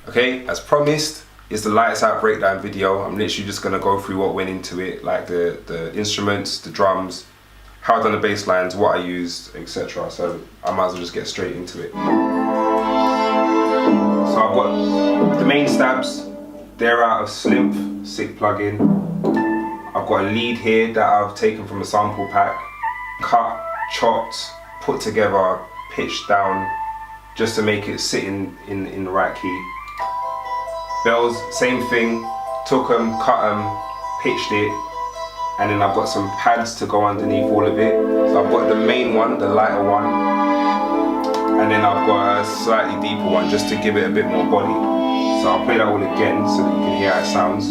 Okay, as promised, it's the lights out breakdown video. I'm literally just gonna go through what went into it, like the instruments, the drums, how I done the bass lines, what I used, etc. So I might as well just get straight into it. So I've got the main stabs, they're out of Slimp, sick plugin. I've got a lead here that I've taken from a sample pack, cut, chopped, put together, pitched down, just to make it sit in the right key. Bells, same thing, took them, cut them, pitched it, and then I've got some pads to go underneath all of it. So I've got the main one, the lighter one, and then I've got a slightly deeper one just to give it a bit more body. So I'll play that all again so that you can hear how it sounds.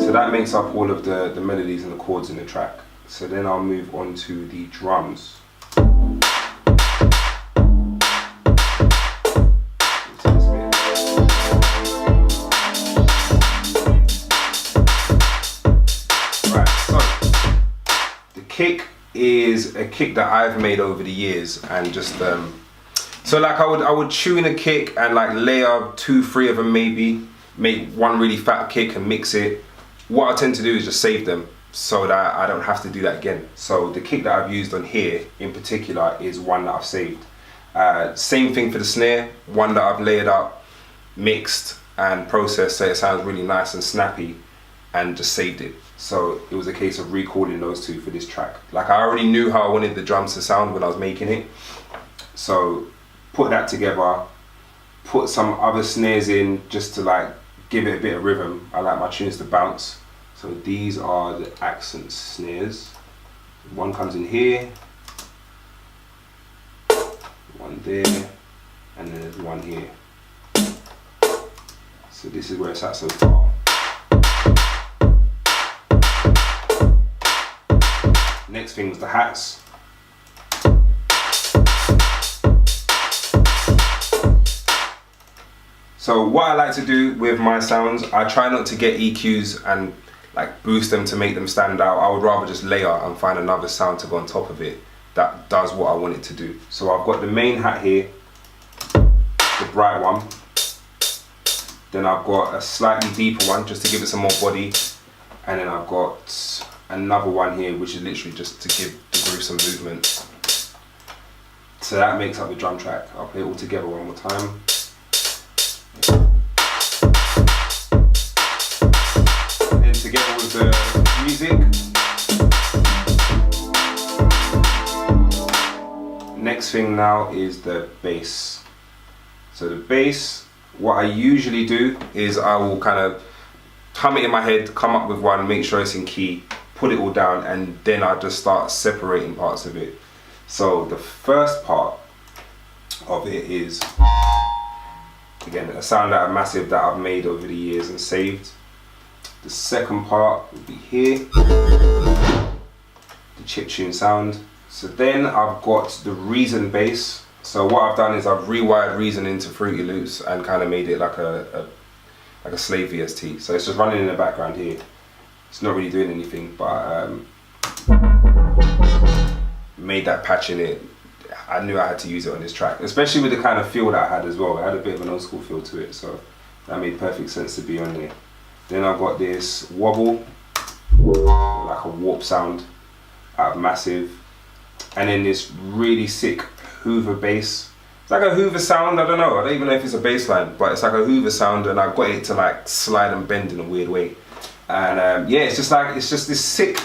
So that makes up all of the melodies and the chords in the track. So then I'll move on to the drums. Kick is a kick that I've made over the years, and just so like I would tune a kick and like layer 2-3 of them, maybe make one really fat kick and mix it. What I tend to do is just save them so that I don't have to do that again. So the kick that I've used on here in particular is one that I've saved. Same thing for the snare, one that I've layered up, mixed and processed so it sounds really nice and snappy, and just saved it. So it was a case of recording those two for this track. Like I already knew how I wanted the drums to sound when I was making it. So put that together, put some other snares in just to like give it a bit of rhythm. I like my tunes to bounce. So these are the accent snares. One comes in here, one there, and then there's one here. So this is where it's at so far. Next thing was the hats. So what I like to do with my sounds, I try not to get EQs and like boost them to make them stand out. I would rather just layer and find another sound to go on top of it that does what I want it to do. So I've got the main hat here, the bright one. Then I've got a slightly deeper one just to give it some more body. And then I've got another one here which is literally just to give the groove some movement. So that makes up the drum track. I'll play it all together one more time. And then together with the music. Next thing now is the bass. So the bass, what I usually do is I will kind of hum it in my head, come up with one, make sure it's in key, put it all down, and then I just start separating parts of it. So the first part of it is, again, a sound that massive that I've made over the years and saved. The second part will be here, the chiptune sound. So then I've got the Reason bass. So what I've done is I've rewired Reason into Fruity Loops and kind of made it like a slave VST. So it's just running in the background here. It's not really doing anything, but made that patch in it. I knew I had to use it on this track, especially with the kind of feel that I had as well. It had a bit of an old school feel to it, so that made perfect sense to be on there. Then I've got this wobble, like a warp sound out of Massive. And then this really sick Hoover bass. It's like a Hoover sound, I don't even know if it's a bass line, but it's like a Hoover sound, and I've got it to like slide and bend in a weird way. And yeah, it's just this sick,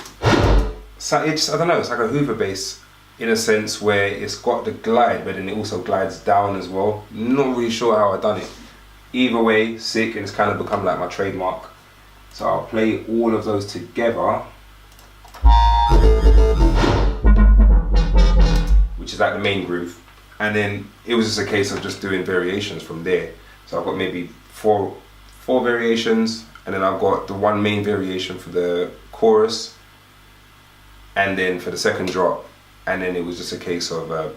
so I don't know, it's like a Hoover bass in a sense where it's got the glide, but then it also glides down as well. Not really sure how I done it. Either way, sick, and it's kind of become like my trademark. So I'll play all of those together, which is like the main groove. And then it was just a case of just doing variations from there. So I've got maybe four variations, and then I've got the one main variation for the chorus, and then for the second drop, and then it was just a case of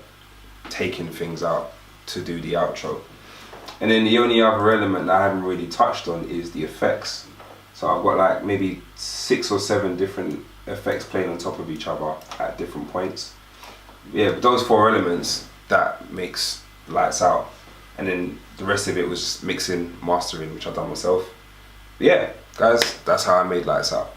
taking things out to do the outro. And then the only other element that I haven't really touched on is the effects. So I've got like maybe 6 or 7 different effects playing on top of each other at different points. Yeah, but those 4 elements, that makes Lights Out. And then the rest of it was just mixing, mastering, which I've done myself. But yeah, guys, that's how I made Lights Out.